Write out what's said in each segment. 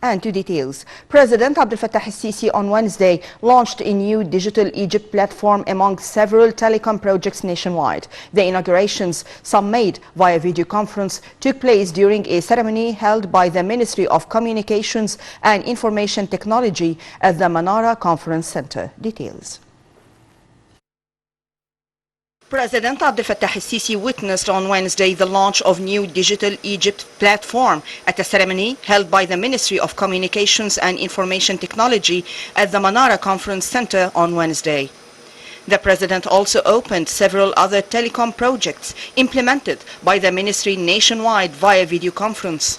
And to details, President Abdel Fattah el-Sisi on Wednesday launched a new Digital Egypt platform among several telecom projects nationwide. The inaugurations, some made via video conference, took place during a ceremony held by the Ministry of Communications and Information Technology at the Panorama Conference Center. Details. President Abdel Fattah el-Sisi witnessed on Wednesday the launch of new Digital Egypt platform at a ceremony held by the Ministry of Communications and Information Technology at the Panorama Conference Center on Wednesday. The President also opened several other telecom projects implemented by the ministry nationwide via video conference.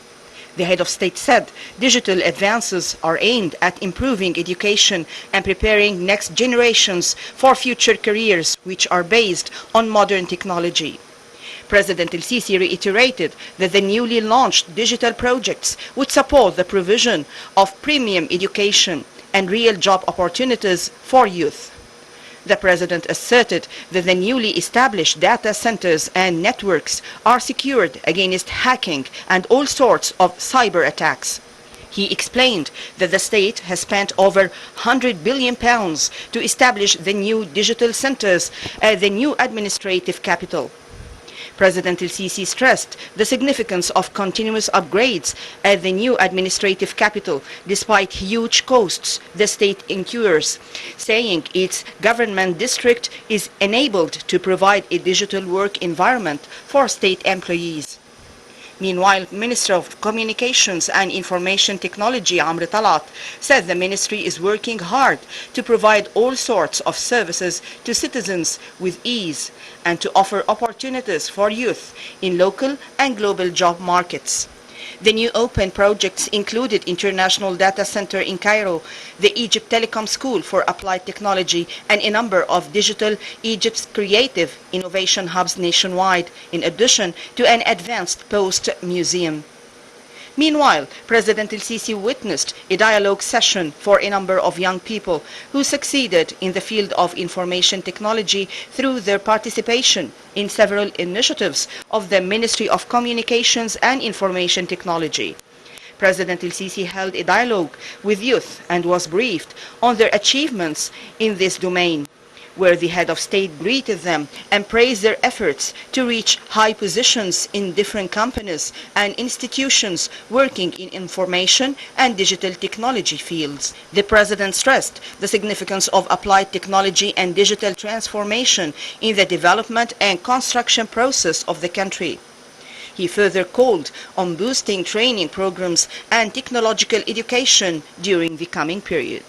The head of state said digital advances are aimed at improving education and preparing next generations for future careers which are based on modern technology. President el-Sisi reiterated that the newly launched digital projects would support the provision of premium education and real job opportunities for youth. The President asserted that the newly established data centers and networks are secured against hacking and all sorts of cyber attacks. He explained that the state has spent over £100 billion to establish the new digital centers at the new administrative capital. President el-Sisi stressed the significance of continuous upgrades at the new administrative capital despite huge costs the state incurs, saying its government district is enabled to provide a digital work environment for state employees. Meanwhile, Minister of Communications and Information Technology Amr Talat said the ministry is working hard to provide all sorts of services to citizens with ease and to offer opportunities for youth in local and global job markets. The new open projects included International Data Center in Cairo, the Egypt Telecom School for Applied Technology, and a number of Digital Egypt's creative innovation hubs nationwide, in addition to an advanced post museum. Meanwhile, President el-Sisi witnessed a dialogue session for a number of young people who succeeded in the field of information technology through their participation in several initiatives of the Ministry of Communications and Information Technology. President el-Sisi held a dialogue with youth and was briefed on their achievements in this domain, where the head of state greeted them and praised their efforts to reach high positions in different companies and institutions working in information and digital technology fields. The President stressed the significance of applied technology and digital transformation in the development and construction process of the country. He further called on boosting training programs and technological education during the coming period.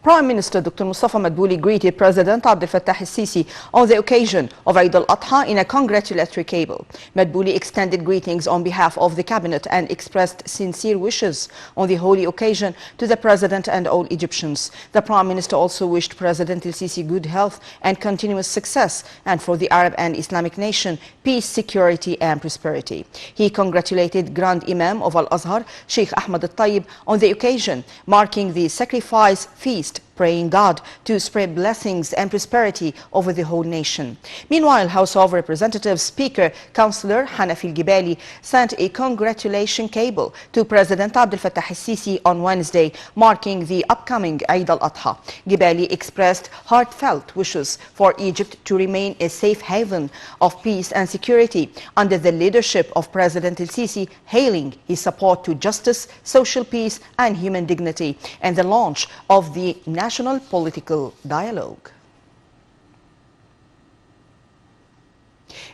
Prime Minister Dr. Mustafa Madbouli greeted President Abdel Fattah el-Sisi on the occasion of Eid al-Adha in a congratulatory cable. Madbouli extended greetings on behalf of the cabinet and expressed sincere wishes on the holy occasion to the President and all Egyptians. The Prime Minister also wished President el-Sisi good health and continuous success, and for the Arab and Islamic nation, peace, security and prosperity. He congratulated Grand Imam of Al-Azhar, Sheikh Ahmad al-Tayyib, on the occasion marking the sacrifice feast, praying God to spread blessings and prosperity over the whole nation. Meanwhile, House of Representatives Speaker Councillor Hanafi al-Gibali sent a congratulation cable to President Abdel Fattah el-Sisi on Wednesday, marking the upcoming Eid al-Adha. Gibali expressed heartfelt wishes for Egypt to remain a safe haven of peace and security under the leadership of President el-Sisi, hailing his support to justice, social peace and human dignity, and the launch of the national political dialogue.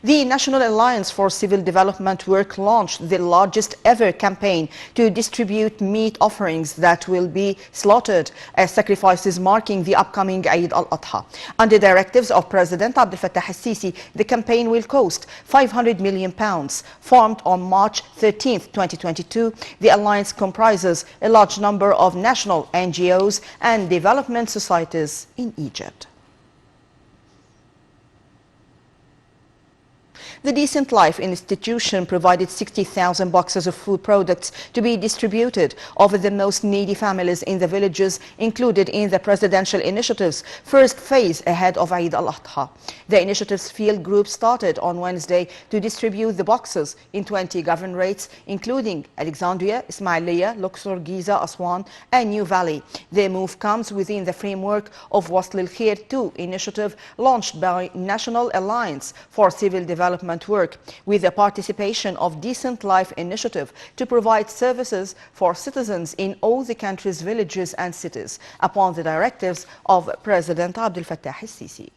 The National Alliance for Civil Development Work launched the largest ever campaign to distribute meat offerings that will be slaughtered as sacrifices marking the upcoming Eid al-Adha. Under directives of President Abdel Fattah el-Sisi, the campaign will cost £500 million. Formed on March 13, 2022, the alliance comprises a large number of national NGOs and development societies in Egypt. The Decent Life institution provided 60,000 boxes of food products to be distributed over the most needy families in the villages included in the presidential initiative's first phase ahead of Eid al-Adha. The initiative's field group started on Wednesday to distribute the boxes in 20 governorates, including Alexandria, Ismailiyah, Luxor, Giza, Aswan, and New Valley. The move comes within the framework of Wasl al-Khair 2 initiative launched by National Alliance for Civil Development Work, with the participation of Decent Life initiative to provide services for citizens in all the country's villages and cities upon the directives of President Abdel Fattah al-Sisi.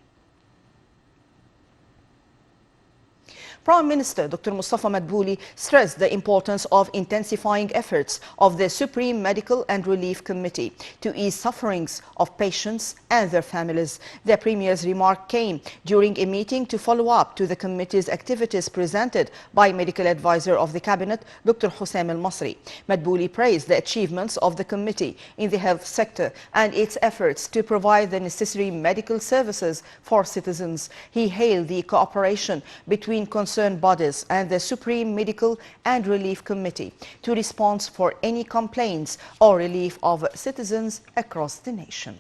Prime Minister Dr. Mustafa Madbouli stressed the importance of intensifying efforts of the Supreme Medical and Relief Committee to ease sufferings of patients and their families. The Premier's remark came during a meeting to follow up to the committee's activities presented by Medical Advisor of the Cabinet, Dr. Hussein al-Masri. Madbouli praised the achievements of the committee in the health sector and its efforts to provide the necessary medical services for citizens. He hailed the cooperation between concerned bodies and the Supreme Medical and Relief Committee to respond for any complaints or relief of citizens across the nation.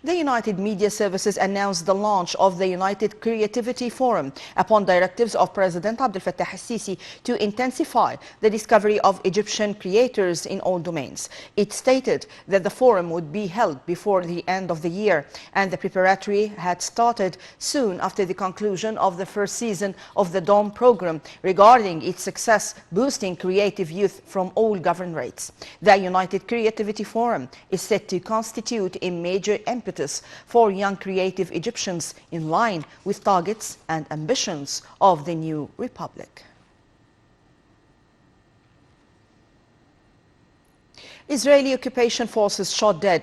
The United Media Services announced the launch of the United Creativity Forum upon directives of President Abdel Fattah al-Sisi to intensify the discovery of Egyptian creators in all domains. It stated that the forum would be held before the end of the year, and the preparatory had started soon after the conclusion of the first season of the DOM program regarding its success boosting creative youth from all governorates. The United Creativity Forum is set to constitute a major impetus for young creative Egyptians in line with targets and ambitions of the new republic. Israeli occupation forces shot dead